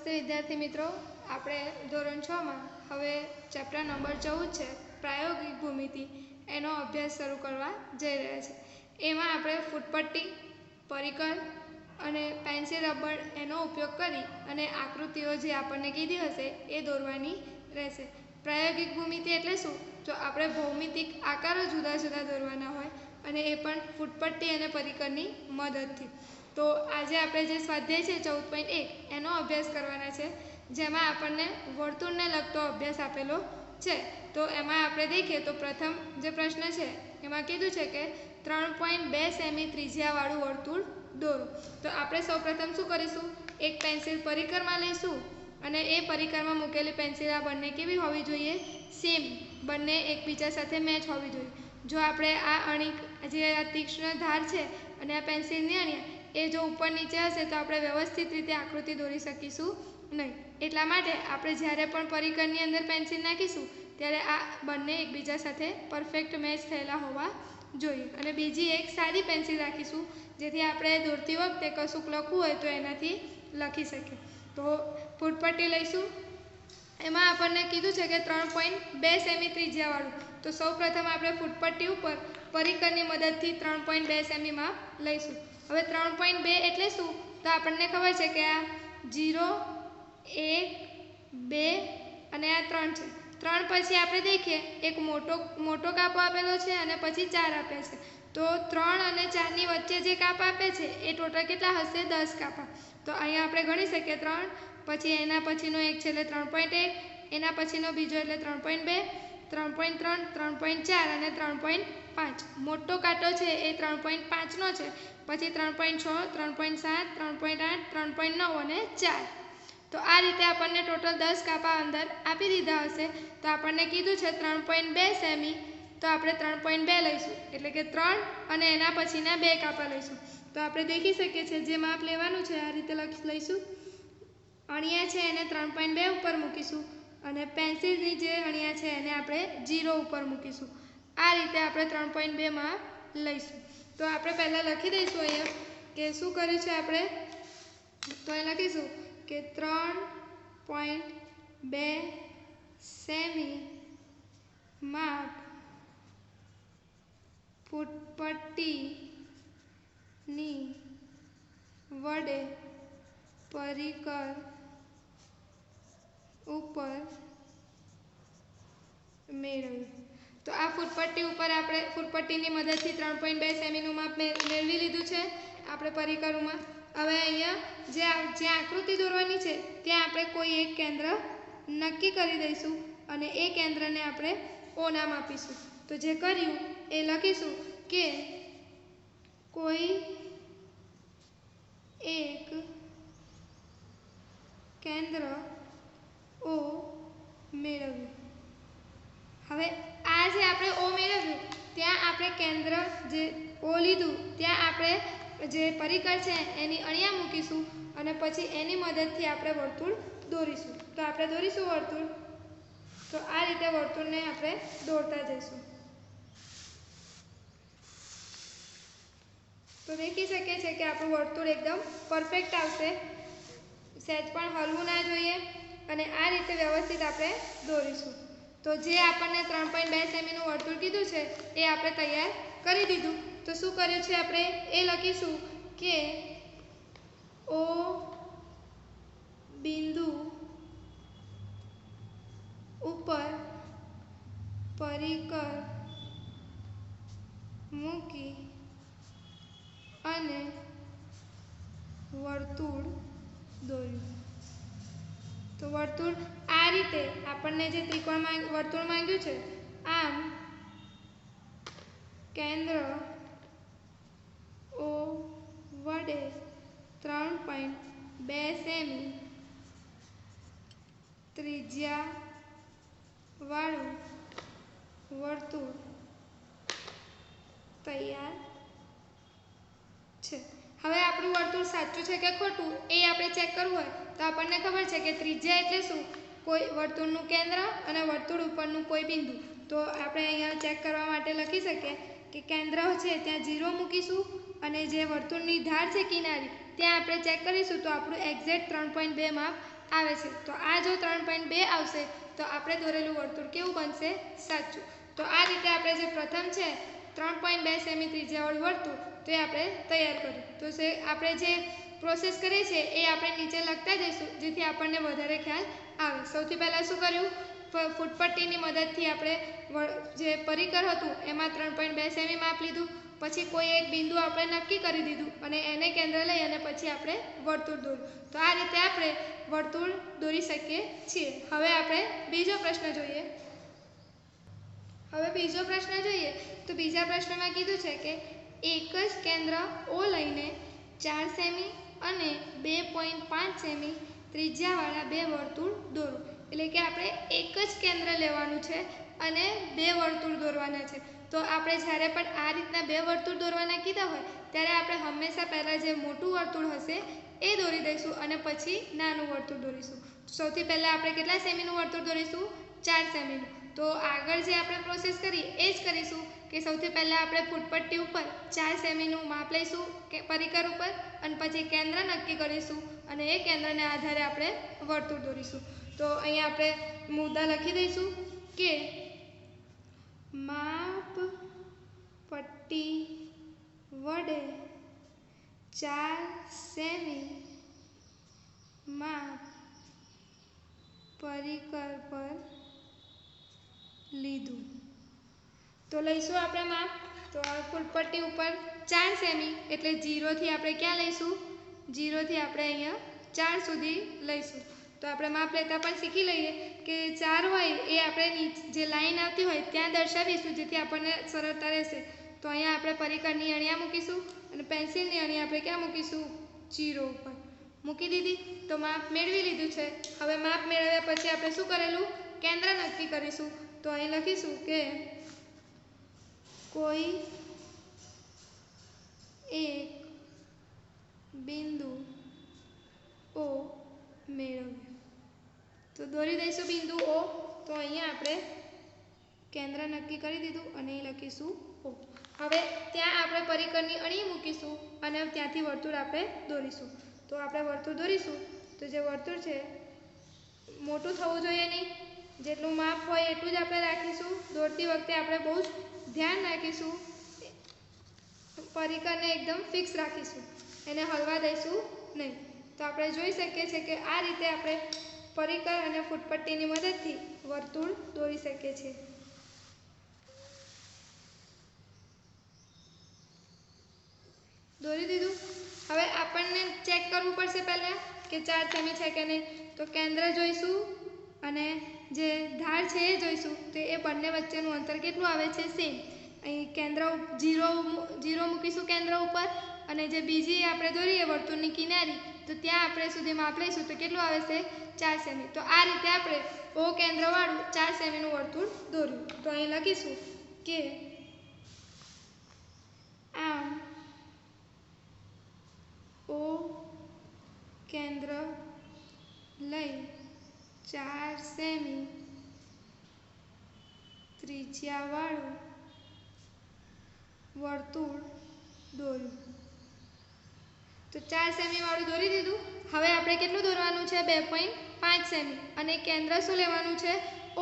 નમસ્તે વિદ્યાર્થી મિત્રો, આપણે ધોરણ 6 માં હવે ચેપ્ટર નંબર 14 છે પ્રાયોગિક ભૂમિતિ, એનો અભ્યાસ શરૂ કરવા જઈ રહ્યા છે. એમાં આપણે ફૂટપટ્ટી, પરિકર અને પેન્સિલ રબર એનો ઉપયોગ કરી અને આકૃતિઓ જે આપણને કીધી હશે એ દોરવાની રહેશે. પ્રાયોગિક ભૂમિતિ એટલે શું? તો આપણે ભૌમિતિક આકારો જુદા જુદા દોરવાના હોય અને એ પણ ફૂટપટ્ટી અને પરિકરની મદદથી. તો આજે આપણે જે સ્વાધ્યાય છે 14.1 એનો અભ્યાસ કરવાના છે, જેમાં આપણને વર્તુળને લગતો અભ્યાસ આપેલો છે. તો એમાં આપણે દેખીએ તો પ્રથમ જે પ્રશ્ન છે એમાં કીધું છે કે 3.2 સેમી ત્રિજ્યાવાળું વર્તુળ દોરો. તો આપણે સૌપ્રથમ શું કરીશું, એક પેન્સિલ પરિકરમાં લઈશું અને એ પરિકરમાં મૂકેલી પેન્સિલ આ બંને કેવી હોવી જોઈએ? સેમ, બંને એકબીજા સાથે મેચ હોવી જોઈએ. જો આપણે આ અણી જે આ તીક્ષ્ણ ધાર છે અને આ પેન્સિલની અણી એ જો ઉપર નીચે હશે તો આપણે વ્યવસ્થિત રીતે આકૃતિ દોરી શકીશું નહીં. એટલા માટે આપણે જ્યારે પણ પરિકરની અંદર પેન્સિલ નાખીશું ત્યારે આ બંને એકબીજા સાથે પરફેક્ટ મેચ થયેલા હોવા જોઈએ. અને બીજી એક સાદી પેન્સિલ રાખીશું, જેથી આપણે દોરતી વખતે કશુંક લખવું હોય તો એનાથી લખી શકીએ. તો ફૂટપટ્ટી લઈશું, એમાં આપણને કીધું છે કે 3.2 સેમી ત્રિજ્યાવાળું. તો સૌ પ્રથમ આપણે ફૂટપટ્ટી ઉપર પરિકરની મદદથી 3.2 સેમી માપ લઈશું. હવે 3.2 એટલે શું? તો આપણને ખબર છે કે આ 0, 1, 2 અને આ 3 છે. 3 પછી આપણે દેખીએ એક મોટો કાપો આપેલો છે અને પછી 4 આપે છે. તો 3 અને 4ની વચ્ચે જે કાપા આપે છે એ ટોટલ કેટલા હશે? 10 કાપા. તો અહીંયા આપણે ગણી શકીએ 3, પછી એના પછીનો એક છે એટલે 3.1, એના પછીનો બીજો એટલે 3.2, 3.3, 3.4 અને 3.5. મોટો કાંટો છે એ 3.5નો છે, પછી 3.6, 3.7, 3.8, 3.9 અને 4. તો આ રીતે આપણને ટોટલ 10 કાપા અંદર આપી દીધા હશે. તો આપણને કીધું છે 3.2 સેમી, તો આપણે 3.2 લઈશું, એટલે કે 3 અને એના પછીના 2 કાપા લઈશું. તો આપણે દેખી શકીએ છીએ જે માપ લેવાનું છે આ રીતે લઈશું. અણિયા છે એને 3.2 ઉપર મૂકીશું અને પેન્સિલની જે અણિયા છે એને આપણે 0 ઉપર મૂકીશું. આ રીતે આપણે 3.2 માપ લઈશું. તો આપણે પહેલાં લખી દઈશું અહીંયા કે શું કર્યું છે આપણે. તો એ લખીશું કે 3.2 સેમી માપ ફૂટપટ્ટીની વડે પરિકર ઉપર મેળવ્યું. તો આ ફૂટપટ્ટી ઉપર આપણે ફૂટપટ્ટીની મદદથી 3.2 સેમીનું માપ મેળવી લીધું છે આપણે પરિકરમાં. હવે અહીંયા જ્યાં આકૃતિ દોરવાની છે ત્યાં આપણે કોઈ એક કેન્દ્ર નક્કી કરી દઈશું અને એ કેન્દ્રને આપણે O નામ આપીશું. તો જે કર્યું એ લખીશું કે કોઈ એક કેન્દ્ર O મેળવ્યું. હવે આ જે આપણે O મેળવ્યું ત્યાં આપણે કેન્દ્ર જે O લીધું ત્યાં આપણે જે પરિકર છે એની અણિયા મૂકીશું અને પછી એની મદદથી આપણે વર્તુળ દોરીશું. તો આપણે દોરીશું વર્તુળ. તો આ રીતે વર્તુળને આપણે દોરતા જઈશું. તો દેખી શકીએ છીએ કે આપણું વર્તુળ એકદમ પરફેક્ટ આવશે, સહેજ પણ હલવું ના જોઈએ અને આ રીતે વ્યવસ્થિત આપણે દોરીશું. તો જે આપણને 3.2 સેમીનું વર્તુળ કીધું છે એ આપણે તૈયાર કરી દીધું. તો શું કર્યું છે આપણે એ લખીશું કે O બિંદુ ઉપર પરિકર મૂકી અને વર્તુળ દોર્યું. તો વર્તુળ આ રીતે આપણને જે ત્રિકોણ વર્તુળ માંગ્યું છે આમ કેન્દ્ર O વડે 3.2 સેમી ત્રિજ્યાવાળું વર્તુળ તૈયાર છે. હવે આપણું વર્તુળ સાચું છે કે ખોટું એ આપણે ચેક કરવું હોય તો આપણને ખબર છે કે ત્રિજ્યા એટલે શું? કોઈ વર્તુળનું કેન્દ્ર અને વર્તુળ ઉપરનું કોઈ બિંદુ. તો આપણે અહીંયા ચેક કરવા માટે લખી શકીએ કે કેન્દ્ર છે ત્યાં 0 મૂકીશું અને જે વર્તુળની ધાર છે કિનારી ત્યાં આપણે ચેક કરીશું તો આપણું એક્ઝેક્ટ 3.2 માપ આવે છે. તો આ જો 3.2 આવશે તો આપણે દોરેલું વર્તુળ કેવું બનશે? સાચું. તો આ રીતે આપણે જે પ્રથમ છે 3.2 સેમી ત્રિજ્યાવાળું વર્તુળ તો એ આપણે તૈયાર કર્યું. તો આપણે જે પ્રોસેસ કરીએ છીએ એ આપણે નીચે લખતા જઈશું જેથી આપણને વધારે ખ્યાલ આવે. સૌથી પહેલાં શું કર્યું? ફૂટપટ્ટીની મદદથી આપણે જે પરિકર હતું એમાં 3.2 સેમી માપ લીધું. પછી કોઈ એક બિંદુ આપણે નક્કી કરી દીધું અને એને કેન્દ્ર લઈ અને પછી આપણે વર્તુળ દોર્યું. તો આ રીતે આપણે વર્તુળ દોરી શકીએ છીએ. હવે આપણે બીજો પ્રશ્ન જોઈએ. તો બીજા પ્રશ્નમાં કીધું છે કે એક જ કેન્દ્ર O લઈને 4 સેમી અને 2.5 સેમી ત્રિજ્યાવાળા બે વર્તુળ દોરો. એટલે કે આપણે એક જ કેન્દ્ર લેવાનું છે અને બે વર્તુળ દોરવાના છે. તો આપણે જ્યારે પણ આ રીતના બે વર્તુળ દોરવાના કીધા હોય ત્યારે આપણે હંમેશા પહેલાં જે મોટું વર્તુળ હશે એ દોરી દઈશું અને પછી નાનું વર્તુળ દોરીશું. સૌથી પહેલાં આપણે કેટલા સેમીનું વર્તુળ દોરીશું? 4 સેમીનું. તો આગળ જે આપણે પ્રોસેસ કરી એ જ કરીશું કે સૌથી પહેલાં આપણે ફૂટપટ્ટી ઉપર 4 સેમીનું માપ લઈશું કે પરિકર ઉપર અને પછી કેન્દ્ર નક્કી કરીશું અને એ કેન્દ્રને આધારે આપણે વર્તુળ દોરીશું. તો અહીંયા આપણે મુદ્દા લખી દઈશું કે માપ પટ્ટી વડે 4 સેમી માપ પરિકર પર લીધું. તો લઈશું આપણે માપ. તો ફૂટપટ્ટી ઉપર 4 સેમી એટલે 0 થી આપણે ક્યાં લઈશું? 0 થી આપણે અહીંયા 4 સુધી લઈશું. તો આપણે માપ લેતા પણ શીખી લઈએ કે 4 હોય એ આપણે જે લાઈન આવતી હોય ત્યાં દર્શાવીશું જેથી આપણને સરળતા રહેશે. તો અહીંયા આપણે પરિકરની અણિયા મૂકીશું અને પેન્સિલની અણિયા આપણે ક્યાં મૂકીશું? 0 ઉપર મૂકી દીધી. તો માપ મેળવી લીધું છે. હવે માપ મેળવ્યા પછી આપણે શું કરેલું? કેન્દ્ર નક્કી કરીશું. તો અહીં લખીશું કે કોઈ એક બિંદુ O મેળવ્યું. તો દોરી દઈશું બિંદુ O. તો અહીંયા આપણે કેન્દ્ર નક્કી કરી દીધું અને અહીં લખીશું O. હવે ત્યાં આપણે પરિકરની અણી મૂકીશું અને ત્યાંથી વર્તુળ આપણે દોરીશું. તો આપણે વર્તુળ દોરીશું તો જે વર્તુળ છે મોટું થવું જોઈએ નહીં. જેટલું માપ હોય એટલું જ આપણે રાખીશું. દોરતી વખતે આપણે બહુ જ ધ્યાન રાખીશું. પરિકરને એકદમ ફિક્સ રાખીશું, એને હલવા દઈશું નહીં. તો આપણે જોઈ શકીએ છીએ કે આ રીતે આપણે પરિકર અને ફૂટપટ્ટીની મદદથી વર્તુળ દોરી શકીએ છીએ. દોરી દીધું. હવે આપણને ચેક કરવું પડશે પહેલાં કે 4 સેમી છે કે નહીં. તો કેન્દ્ર જોઈશું અને જે ધાર છે એ જોઈશું. તો એ બંને વચ્ચેનું અંતર કેટલું આવે છે? સેમ. અહીં કેન્દ્ર 0 મૂકીશું કેન્દ્ર ઉપર અને જે બીજી આપણે દોરીએ વર્તુળની કિનારી તો ત્યાં આપણે સુધી માપ લઈશું તો કેટલું આવે છે? 4 સેમી. તો આ રીતે આપણે O કેન્દ્રવાળું 4 સેમીનું વર્તુળ દોર્યું. તો અહીં લખીશું કે આમ O કેન્દ્ર લઈ 4 સેમી ત્રિજ્યાવાળું વર્તુળ દોર્યું. તો 4 સેમીવાળું દોરી દીધું. હવે આપણે કેટલું દોરવાનું છે? 2.5 સેમી અને કેન્દ્ર શું લેવાનું છે?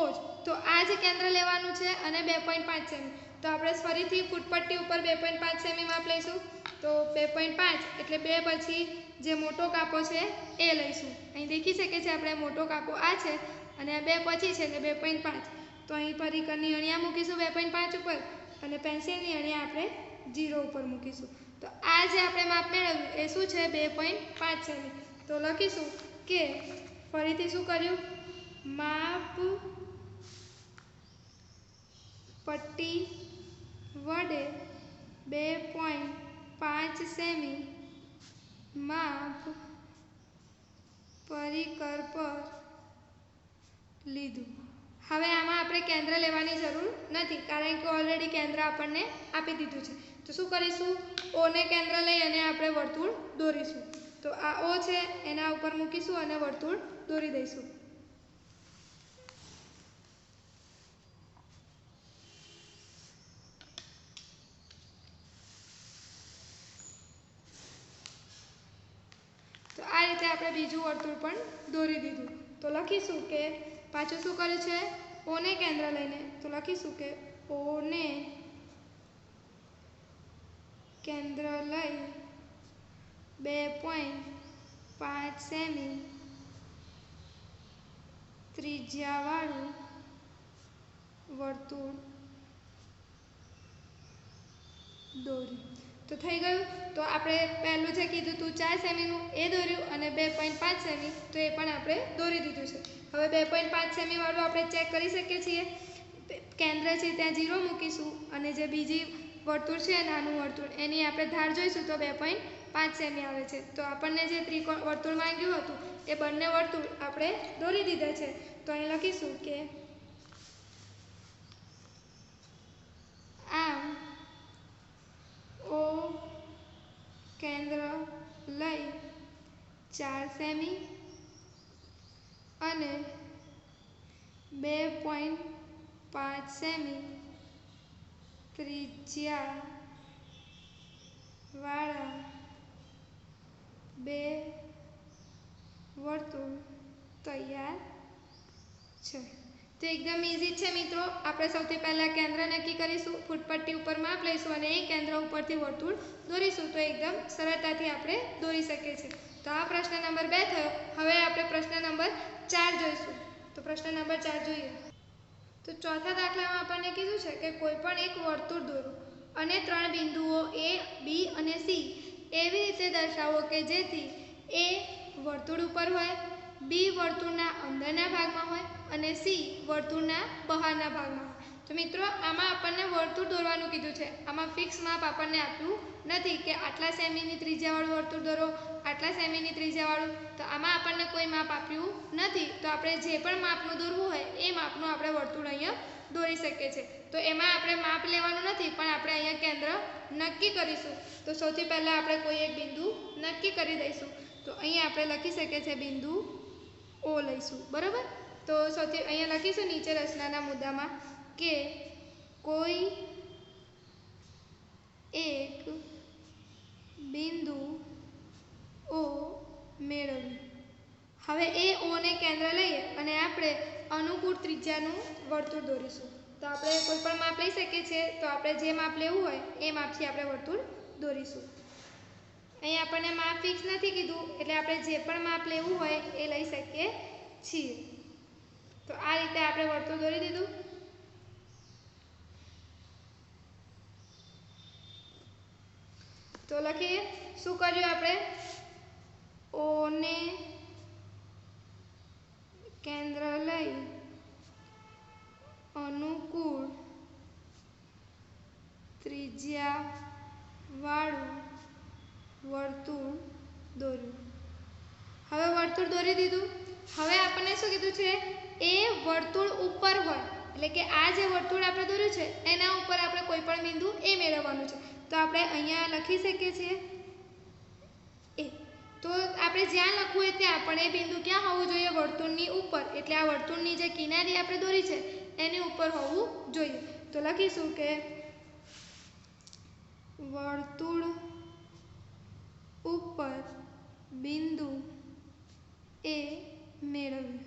O જ. તો આ જ કેન્દ્ર લેવાનું છે અને 2.5 સેમી. તો આપણે ફરીથી ફૂટપટ્ટી ઉપર 2.5 સેમી માપ લઈશું. તો 2.5 એટલે 2 પછી જે મોટો કાપો છે એ લઈશું. અહીં દેખી શકે છે આપણે મોટો કાપો આ છે અને આ 2 પછી છે એટલે 2.5. તો અહીં પરિકરની અણિયા મૂકીશું 2.5 ઉપર અને પેન્સિલની અણિયા આપણે 0 ઉપર મૂકીશું. તો આ જે આપણે માપ મેળવ્યું એ શું છે? 2.5 સેમી. તો લખીશું કે ફરીથી શું કર્યું? માપ પટ્ટી વડે 2.5 સેમી માપ પરિકર પર લીધું. હવે આમાં આપણે કેન્દ્ર લેવાની જરૂર નથી કારણ કે ઓલરેડી કેન્દ્ર આપણને આપી દીધું છે. તો શું કરીશું? ઓને કેન્દ્ર લઈ અને આપણે વર્તુળ દોરીશું. તો આ O છે એના ઉપર મૂકીશું અને વર્તુળ દોરી દઈશું. તો આ રીતે આપણે બીજું વર્તુળ પણ દોરી દીધું. તો લખીશું કે પાછું શું કર્યું છે, ઓને કેન્દ્ર લઈને, તો લખીશું કે ઓને કેન્દ્ર લઈ 2.5 સેમી ત્રિજ્યાવાળું વર્તુળ દોર્યું. તો થઈ ગયું. તો આપણે પહેલું જે કીધું હતું 4 સેમીનું એ દોર્યું અને 2.5 સેમી તો એ પણ આપણે દોરી દીધું છે. હવે 2.5 સેમી વાળું આપણે ચેક કરી શકીએ છીએ. કેન્દ્ર છે ત્યાં 0 મૂકીશું અને જે બીજી વર્તુળ છે નાનું વર્તુળ એની આપણે ધાર જોઈશું તો 2.5 સેમી આવે છે. તો આપણને જે ત્રિકોણ વર્તુળ માંગ્યું હતું એ બંને વર્તુળ આપણે દોરી દીધા છે. તો અહીં લખીશું કે આમ ઓ કેન્દ્ર લઈ 4 સેમી અને 2.5 સેમી ત્રિજ્યાવાળા બે વર્તુળ તૈયાર છે. તો એકદમ ઇઝી છે મિત્રો. આપણે સૌથી પહેલાં કેન્દ્ર નક્કી કરીશું, ફૂટપટ્ટી ઉપર માપ લઈશું અને એ કેન્દ્ર ઉપરથી વર્તુળ દોરીશું. તો એકદમ સરળતાથી આપણે દોરી શકીએ છીએ. તો આ પ્રશ્ન નંબર 2 થયો. હવે આપણે પ્રશ્ન નંબર 4 જોઈશું. તો પ્રશ્ન નંબર 4 જોઈએ. તો ચોથા દાખલામાં આપણને કીધું છે કે કોઈ પણ એક વર્તુળ દોરો અને 3 બિંદુઓ A, B અને C એવી રીતે દર્શાવો કે જેથી A વર્તુળ ઉપર હોય, B વર્તુળના અંદરના ભાગમાં હોય અને C વર્તુળના બહારના ભાગમાં હોય. તો મિત્રો આમાં આપણને વર્તુળ દોરવાનું કીધું છે. આમાં ફિક્સ માપ આપણને આપ્યું નથી કે આટલા સેમીની ત્રિજ્યાવાળું વર્તુળ દોરો, આટલા સેમીની ત્રિજ્યાવાળું. તો આમાં આપણને કોઈ માપ આપ્યું નથી. તો આપણે જે પણ માપનું દોરવું હોય એ માપનું આપણે વર્તુળ અહીંયા દોરી શકીએ છીએ. તો એમાં આપણે માપ લેવાનું નથી પણ આપણે અહીંયા કેન્દ્ર નક્કી કરીશું. તો સૌથી પહેલાં આપણે કોઈ એક બિંદુ નક્કી કરી દઈશું. તો અહીંયા આપણે લખી શકીએ છીએ બિંદુ O લઈશું. બરાબર. તો સૌથી અહીંયા લખીશું નીચે રચનાના મુદ્દામાં કે કોઈ એક બિંદુ O મેળવ્યું. હવે એ ઓને કેન્દ્ર લઈએ અને આપણે અનુકૂળ ત્રિજ્યાનું વર્તુળ દોરીશું. તો આપણે કોઈ પણ માપ લઈ શકીએ છીએ. તો આપણે જે માપ લેવું હોય એ માપથી આપણે વર્તુળ દોરીશું. અહીં આપણને માપ ફિક્સ નથી કીધું એટલે આપણે જે પણ માપ લેવું હોય એ લઈ શકીએ છીએ. તો આ રીતે આપણે વર્તુળ દોરી દીધું. તો લખીએ શું કર્યું આપણે, ઓને કેન્દ્ર લઈ અનુકૂળ ત્રિજ્યાવાળું વર્તુળ દોર્યું. હવે વર્તુળ દોરી દીધું. હવે આપણને શું કીધું છે, એ વર્તુળ ઉપર હોય એટલે કે આ જે વર્તુળ આપણે દોર્યું છે એના ઉપર આપણે કોઈ પણ બિંદુ એ મેળવવાનું છે. તો આપણે અહીંયા લખી શકીએ છીએ એ. તો આપણે જ્યાં લખવું હોય ત્યાં પણ એ બિંદુ ક્યાં હોવું જોઈએ, વર્તુળની ઉપર. એટલે આ વર્તુળની જે કિનારી આપણે દોરી છે એની ઉપર હોવું જોઈએ. તો લખીશું કે વર્તુળ ઉપર બિંદુ એ મેળવ્યું.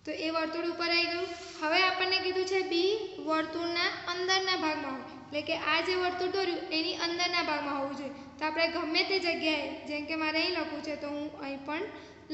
તો એ વર્તુળ ઉપર આવી ગયું. હવે આપણને કીધું છે બી વર્તુળના અંદરના ભાગમાં હોય એટલે કે આ જે વર્તુળ દોર્યું એની અંદરના ભાગમાં હોવું જોઈએ. તો આપણે ગમે તે જગ્યાએ, જેમ કે મારે અહીં લખવું છે તો હું અહીં પણ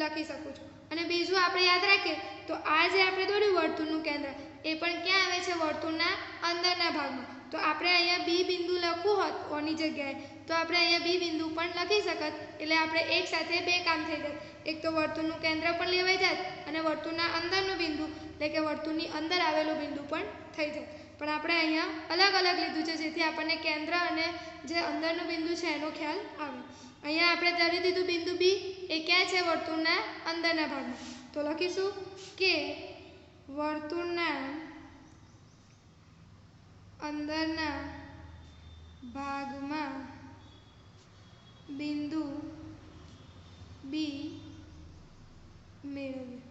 લખી શકું છું. અને બીજું આપણે યાદ રાખીએ તો આ જે આપણે દોર્યું વર્તુળનું કેન્દ્ર એ પણ ક્યાં આવે છે, વર્તુળના અંદરના ભાગમાં. તો આપણે અહીંયા બી બિંદુ લખવું હોત ઓની જગ્યાએ તો આપણે અહીંયા બી બિંદુ પણ લખી શકત. એટલે આપણે એક સાથે બે કામ થઈ જાય. એક તો વર્તુળનું કેન્દ્ર પણ લેવાઈ જાય અને વર્તુળના અંદરનું બિંદુ એટલે કે વર્તુળની અંદર આવેલું બિંદુ પણ થઈ જાય. પણ આપણે અહીંયા અલગ અલગ લીધું છે જેથી આપણને કેન્દ્ર અને જે અંદરનું બિંદુ છે એનો ખ્યાલ આવે. અહીંયા આપણે ધરી દીધું બિંદુ બી એ ક્યાં છે, વર્તુળના અંદરના ભાગમાં. તો લખીશું કે વર્તુળના અંદરના ભાગમાં બિંદુ બી મેળવ્યું.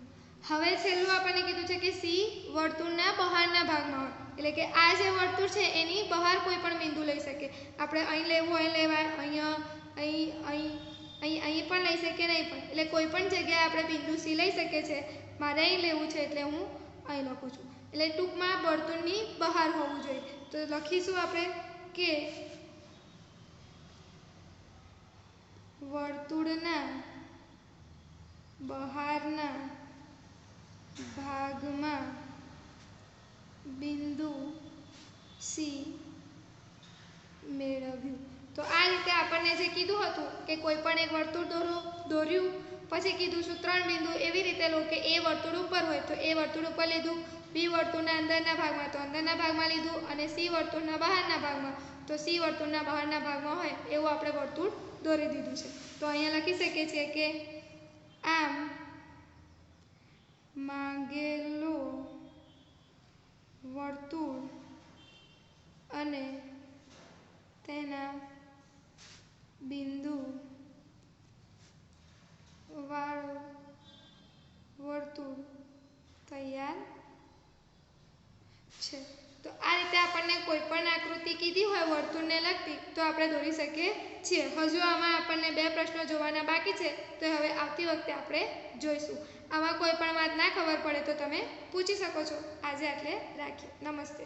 હવે છેલ્લું આપણને કીધું છે કે સી વર્તુળના બહારના ભાગમાં હોય એટલે કે આ જે વર્તુળ છે એની બહાર કોઈ પણ બિંદુ લઈ શકે. આપણે અહીં લેવું અહીં લેવાય, અહીંયા અહીં અહીં અહીં પણ લઈ શકીએ, નહીં પણ, એટલે કોઈ પણ જગ્યાએ આપણે બિંદુ સી લઈ શકીએ છીએ. મારે અહીં લેવું છે એટલે હું અહીં લખું છું. એટલે ટૂંકમાં વર્તુળની બહાર હોવું જોઈએ. તો લખીશું આપણે કે વર્તુળના બહારના ભાગમાં બિંદુ સી મેળવ્યું. તો આ રીતે આપણને જે કીધું હતું કે કોઈ પણ એક વર્તુળ દોર્યું, પછી કીધું છું 3 બિંદુ. એવી રીતે લો કે એ વર્તુળ ઉપર હોય તો એ વર્તુળ ઉપર લીધું, બી વર્તુળના અંદરના ભાગમાં તો અંદરના ભાગમાં લીધું, અને સી વર્તુળના બહારના ભાગમાં તો સી વર્તુળના બહારના ભાગમાં હોય એવું આપણે વર્તુળ દોરી દીધું છે. તો અહીંયા લખી શકીએ છીએ કે આમ માંગેલો વર્તુળ અને તેના બિંદુ વાળું વર્તુળ તૈયાર છે. તો આ રીતે આપણને કોઈ પણ આકૃતિ કીધી હોય વર્તુળને લગતી તો આપણે દોરી શકીએ છીએ. હજુ આમાં આપણને 2 પ્રશ્નો જોવાના બાકી છે, તો હવે આવતી વખતે આપણે જોઈશું. આમાં કોઈ પણ વાત ના ખબર પડે તો તમે પૂછી શકો છો. આજે આટલે રાખીએ. નમસ્તે.